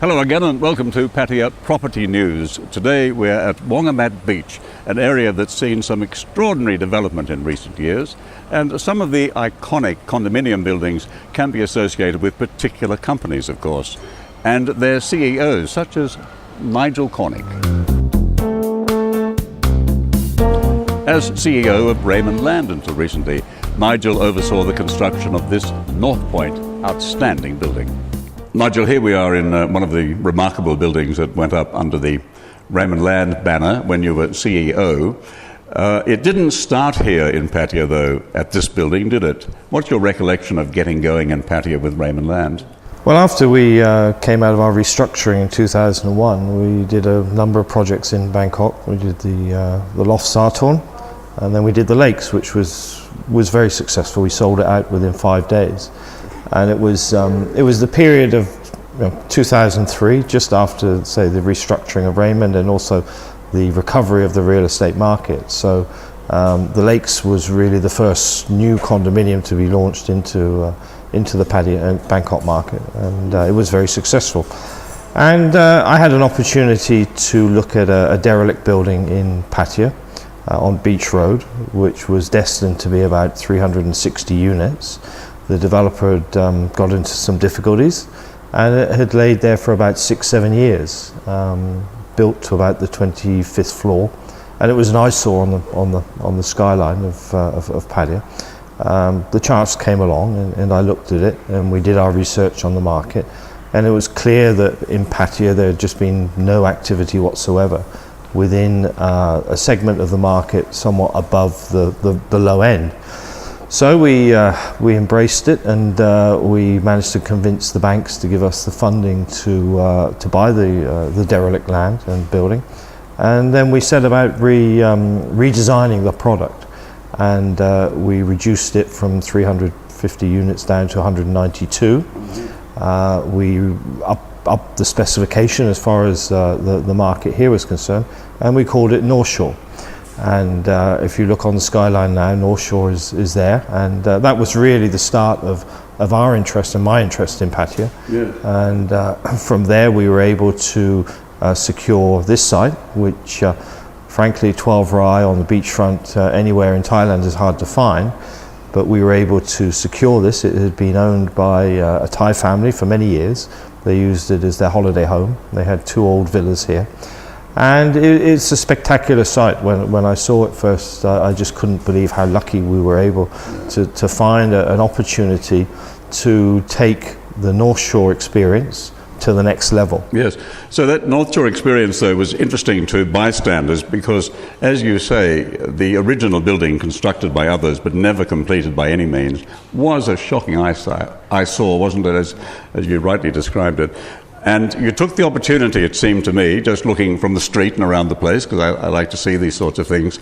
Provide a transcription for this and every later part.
Hello again and welcome to Pattaya Property News. Today we're at Wongamat Beach, an area that's seen some extraordinary development in recent years, and some of the iconic condominium buildings can be associated with particular companies, of course, and their CEOs, such as Nigel Cornick. As CEO of Raymond Land until recently, Nigel oversaw the construction of this Northpoint outstanding building. Nigel, here we are in one of the remarkable buildings that went up under the Raymond Land banner when you were CEO. It didn't start here in Pattaya, though, at this building, did it? What's your recollection of getting going in Pattaya with Raymond Land? Well, after we came out of our restructuring in 2001, we did a number of projects in Bangkok. We did the loft Southpoint, and then we did the lakes, which was very successful. We sold it out within 5 days. And it was the period of 2003, just after, say, the restructuring of Raymond and also the recovery of the real estate market. So the Lakes was really the first new condominium to be launched into the Pattaya and Bangkok market, and it was very successful. And I had an opportunity to look at a derelict building in Pattaya on Beach Road, which was destined to be about 360 units. The developer had got into some difficulties, and it had laid there for about 6-7 years, built to about the 25th floor, and it was an eyesore on the skyline of Pattaya. The chance came along, and I looked at it, and we did our research on the market, and it was clear that in Pattaya there had just been no activity whatsoever within a segment of the market somewhat above the low end. So we embraced it, and we managed to convince the banks to give us the funding to buy the derelict land and building, and then we set about redesigning the product, and we reduced it from 350 units down to 192. We upped the specification as far as the market here was concerned, and we called it North Shore. And if you look on the skyline now, North Shore is there, and that was really the start of our interest and my interest in Pattaya. Yeah. And from there we were able to secure this site, which frankly 12 rai on the beachfront anywhere in Thailand is hard to find, but we were able to secure this. It had been owned by a Thai family for many years. They used it as their holiday home. They had 2 old villas here. And it's a spectacular site. When I saw it first, I just couldn't believe how lucky we were able to find an opportunity to take the North Shore experience to the next level. Yes, so that North Shore experience, though, was interesting to bystanders because, as you say, the original building constructed by others but never completed by any means was a shocking eyesore, wasn't it, as you rightly described it. And you took the opportunity, it seemed to me, just looking from the street and around the place, because I like to see these sorts of things,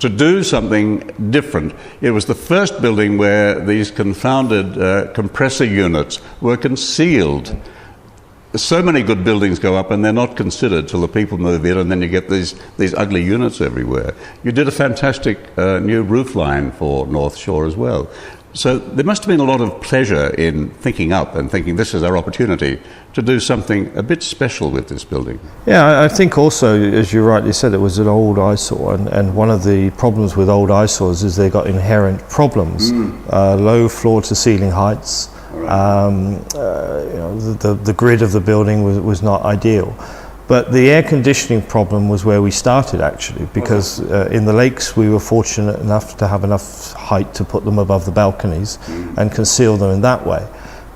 to do something different. It was the first building where these confounded compressor units were concealed. So many good buildings go up and they're not considered till the people move in, and then you get these ugly units everywhere. You did a fantastic new roof line for North Shore as well. So there must have been a lot of pleasure in thinking up and thinking this is our opportunity to do something a bit special with this building. Yeah, I think also, as you rightly said, it was an old eyesore, and one of the problems with old eyesores is they got inherent problems. Low floor to ceiling heights, the grid of the building was not ideal. But the air conditioning problem was where we started, actually, because in the Lakes we were fortunate enough to have enough height to put them above the balconies and conceal them in that way.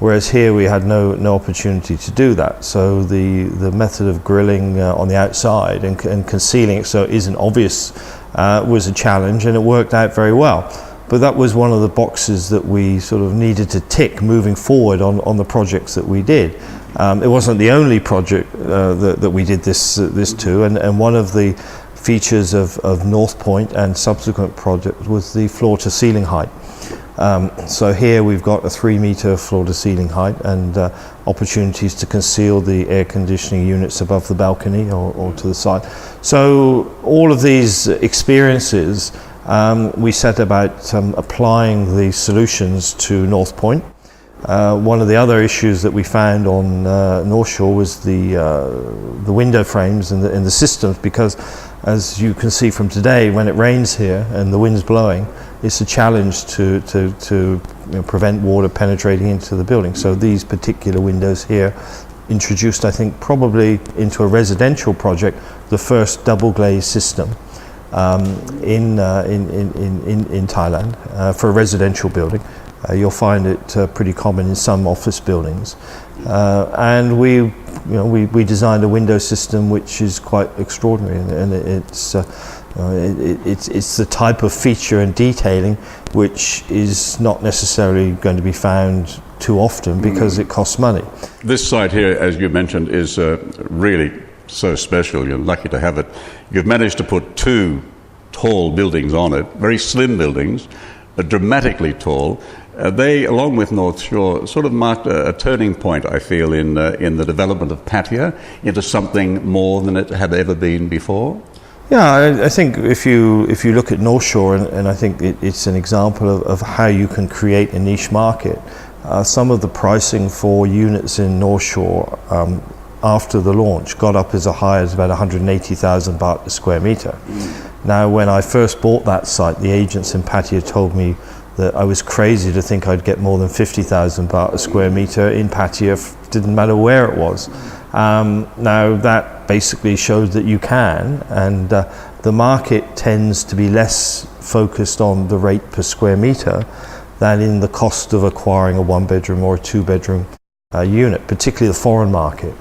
Whereas here we had no opportunity to do that. So the method of grilling on the outside and concealing it so it isn't obvious was a challenge, and it worked out very well. But that was one of the boxes that we sort of needed to tick moving forward on the projects that we did. It wasn't the only project that we did this to, and one of the features of Northpoint and subsequent projects was the floor to ceiling height. So here we've got a 3-meter floor to ceiling height and opportunities to conceal the air conditioning units above the balcony or to the side. So all of these experiences, we set about applying the solutions to Northpoint. One of the other issues that we found on North Shore was the window frames and the systems, because as you can see from today, when it rains here and the wind's blowing, it's a challenge to prevent water penetrating into the building. So these particular windows here introduced, I think, probably into a residential project, the first double glaze system in Thailand for a residential building. You'll find it pretty common in some office buildings, and we designed a window system which is quite extraordinary, and it's the type of feature and detailing which is not necessarily going to be found too often because it costs money. This site here, as you mentioned, is really so special. You're lucky to have it. You've managed to put two tall buildings on it, very slim buildings, dramatically tall. They, along with North Shore, sort of marked a turning point, I feel, in the development of Pattaya into something more than it had ever been before. Yeah, I think if you look at North Shore, and I think it's an example of how you can create a niche market. Some of the pricing for units in North Shore after the launch got up as high as about 180,000 baht a square metre. Now, when I first bought that site, the agents in Pattaya told me that I was crazy to think I'd get more than 50,000 baht a square metre in Pattaya, didn't matter where it was. Now that basically showed that you can, and the market tends to be less focused on the rate per square metre than in the cost of acquiring a one-bedroom or a two-bedroom unit, particularly the foreign market.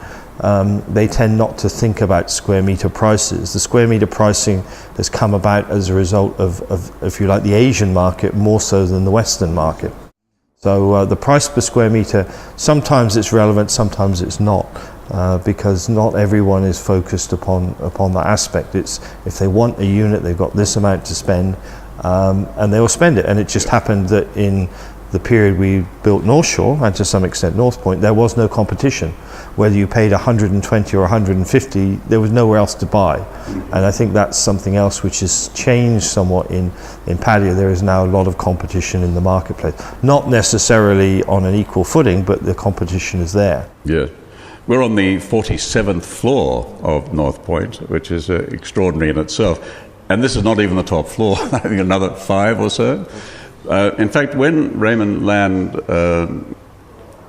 They tend not to think about square metre prices. The square metre pricing has come about as a result of, if you like, the Asian market more so than the Western market. So the price per square metre, sometimes it's relevant, sometimes it's not, because not everyone is focused upon that aspect. It's if they want a unit, they've got this amount to spend, and they will spend it. And it just happened that in the period we built North Shore, and to some extent Northpoint, there was no competition. Whether you paid 120 or 150, there was nowhere else to buy. And I think that's something else which has changed somewhat in Pattaya. There is now a lot of competition in the marketplace. Not necessarily on an equal footing, but the competition is there. Yeah. We're on the 47th floor of Northpoint, which is extraordinary in itself. And this is not even the top floor, I think another 5 or so. In fact, when Raymond Land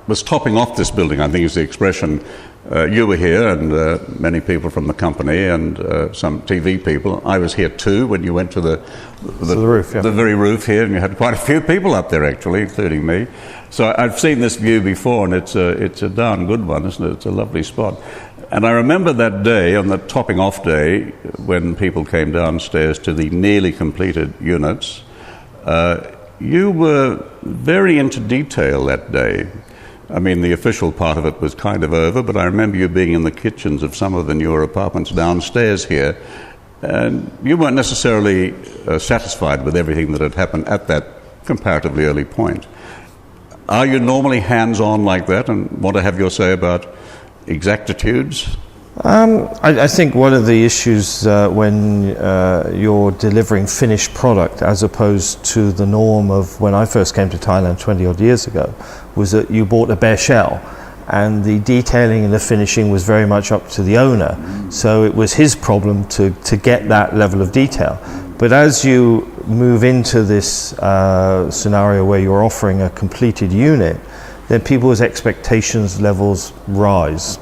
was topping off this building, I think is the expression, you were here, and many people from the company, and some TV people. I was here too when you went to the roof, yeah. The very roof here, and you had quite a few people up there actually, including me. So I've seen this view before, and it's a darn good one, isn't it? It's a lovely spot. And I remember that day, on the topping off day, when people came downstairs to the nearly completed units. You were very into detail that day. I mean, the official part of it was kind of over, but I remember you being in the kitchens of some of the newer apartments downstairs here, and you weren't necessarily satisfied with everything that had happened at that comparatively early point. Are you normally hands-on like that and want to have your say about exactitudes? I think one of the issues when you're delivering finished product, as opposed to the norm of when I first came to Thailand 20 odd years ago, was that you bought a bare shell, and the detailing and the finishing was very much up to the owner. So it was his problem to get that level of detail. But as you move into this scenario where you're offering a completed unit, then people's expectations levels rise.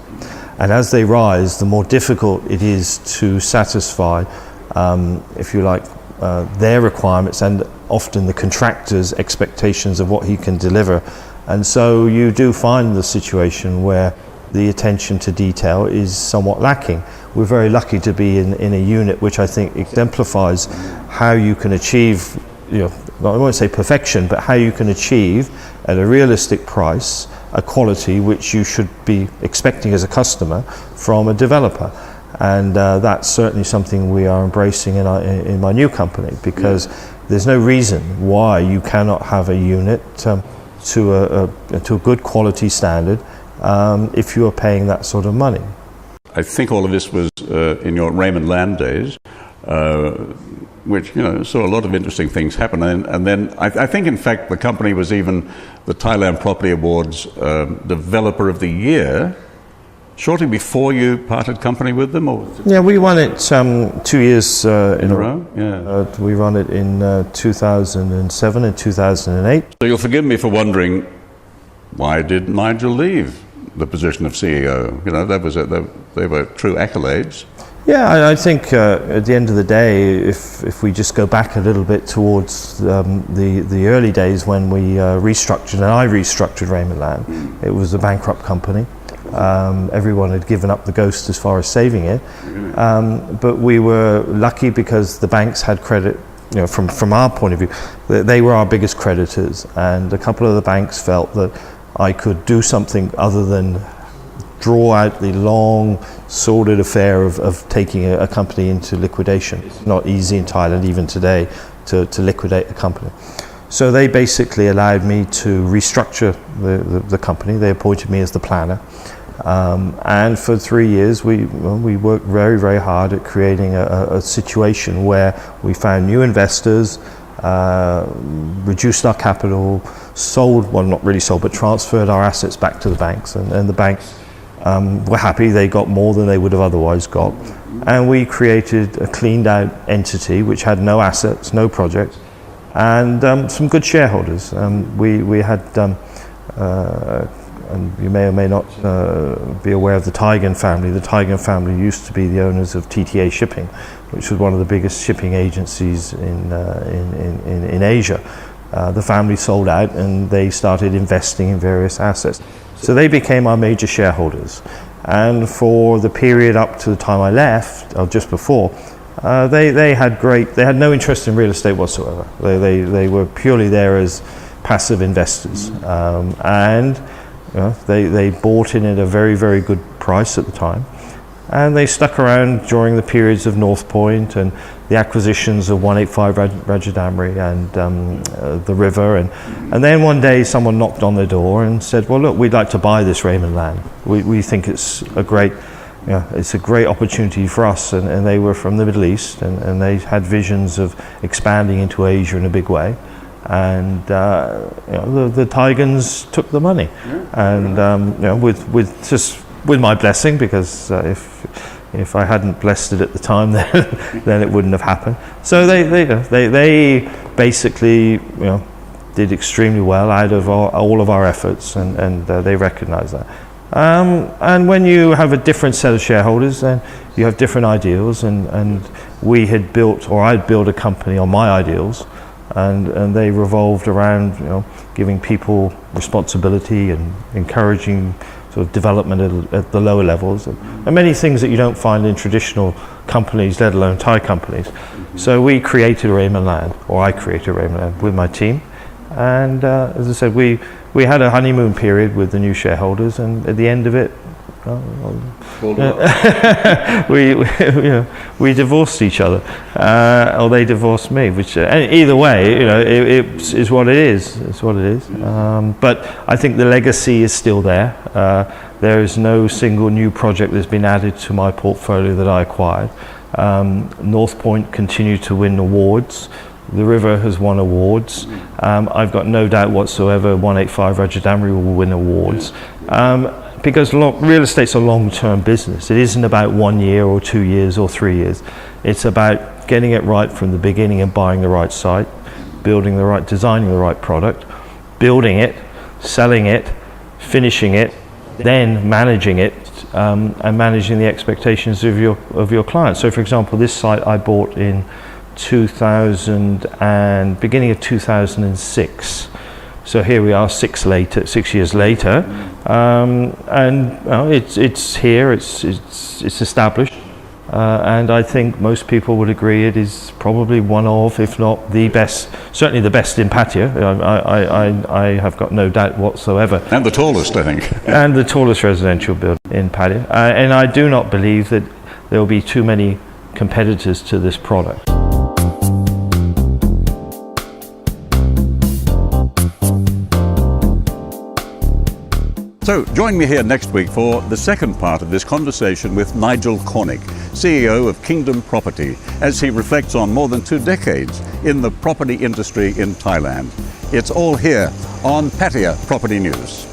And as they rise, the more difficult it is to satisfy, if you like, their requirements and often the contractor's expectations of what he can deliver. And so you do find the situation where the attention to detail is somewhat lacking. We're very lucky to be in a unit which I think exemplifies how you can achieve, I won't say perfection, but how you can achieve at a realistic price a quality which you should be expecting as a customer from a developer. And that's certainly something we are embracing in my new company, because there's no reason why you cannot have a unit to a good quality standard if you are paying that sort of money. I think all of this was in your Raymond Land days. which, saw a lot of interesting things happen. And then I think, in fact, the company was even the Thailand Property Awards Developer of the Year shortly before you parted company with them? Or yeah, we won it 2 years in a row. Yeah. We won it in 2007 and 2008. So you'll forgive me for wondering, why did Nigel leave the position of CEO? They were true accolades. Yeah, I think at the end of the day, if we just go back a little bit towards the early days when we restructured, and I restructured Raymond Land, it was a bankrupt company. Everyone had given up the ghost as far as saving it, but we were lucky because the banks had credit. From our point of view, they were our biggest creditors, and a couple of the banks felt that I could do something other than draw out the long, sordid affair of taking a company into liquidation. It's not easy in Thailand, even today, to liquidate a company. So they basically allowed me to restructure the company. They appointed me as the planner. And for 3 years, we worked very, very hard at creating a situation where we found new investors, reduced our capital, not really sold, but transferred our assets back to the banks. And the banks were happy. They got more than they would have otherwise got. And we created a cleaned out entity which had no assets, no projects, and some good shareholders. We had, and you may or may not be aware of the Tigan family. The Tigan family used to be the owners of TTA Shipping, which was one of the biggest shipping agencies in Asia. The family sold out and they started investing in various assets. So they became our major shareholders. And for the period up to the time I left, or just before, they had no interest in real estate whatsoever. They were purely there as passive investors. And they bought in at a very, very good price at the time. And they stuck around during the periods of Northpoint and the acquisitions of 185 Rajadamri and the river. And then one day someone knocked on their door and said, well, look, we'd like to buy this Raymond Land. We think it's a great opportunity for us. And they were from the Middle East and they had visions of expanding into Asia in a big way. And the Tigans took the money, and with my blessing, because if I hadn't blessed it at the time, then it wouldn't have happened. So they basically did extremely well out of all of our efforts, and they recognise that. And when you have a different set of shareholders, then you have different ideals, and I'd built a company on my ideals. And they revolved around giving people responsibility and encouraging sort of development at the lower levels, and many things that you don't find in traditional companies, let alone Thai companies. So we created Raymond Land, or I created Raymond Land with my team, and as I said, we had a honeymoon period with the new shareholders, and at the end of it, we divorced each other, or they divorced me. Which either way, it is what it is. It's what it is. But I think the legacy is still there. There is no single new project that's been added to my portfolio that I acquired. Northpoint continued to win awards. The river has won awards. I've got no doubt whatsoever 185 Rajadamri will win awards. Because real estate's a long-term business. It isn't about 1 year or 2 years or 3 years. It's about getting it right from the beginning and buying the right site, designing the right product, building it, selling it, finishing it, then managing it, and managing the expectations of your clients. So, for example, this site I bought in beginning of 2006. So here we are 6 years later, and it's here, it's established, and I think most people would agree it is probably one of, if not the best, certainly the best in Pattaya. I have got no doubt whatsoever. And the tallest, I think. And the tallest residential building in Pattaya. And I do not believe that there will be too many competitors to this product. So join me here next week for the second part of this conversation with Nigel Cornick, CEO of Kingdom Property, as he reflects on more than 2 decades in the property industry in Thailand. It's all here on Pattaya Property News.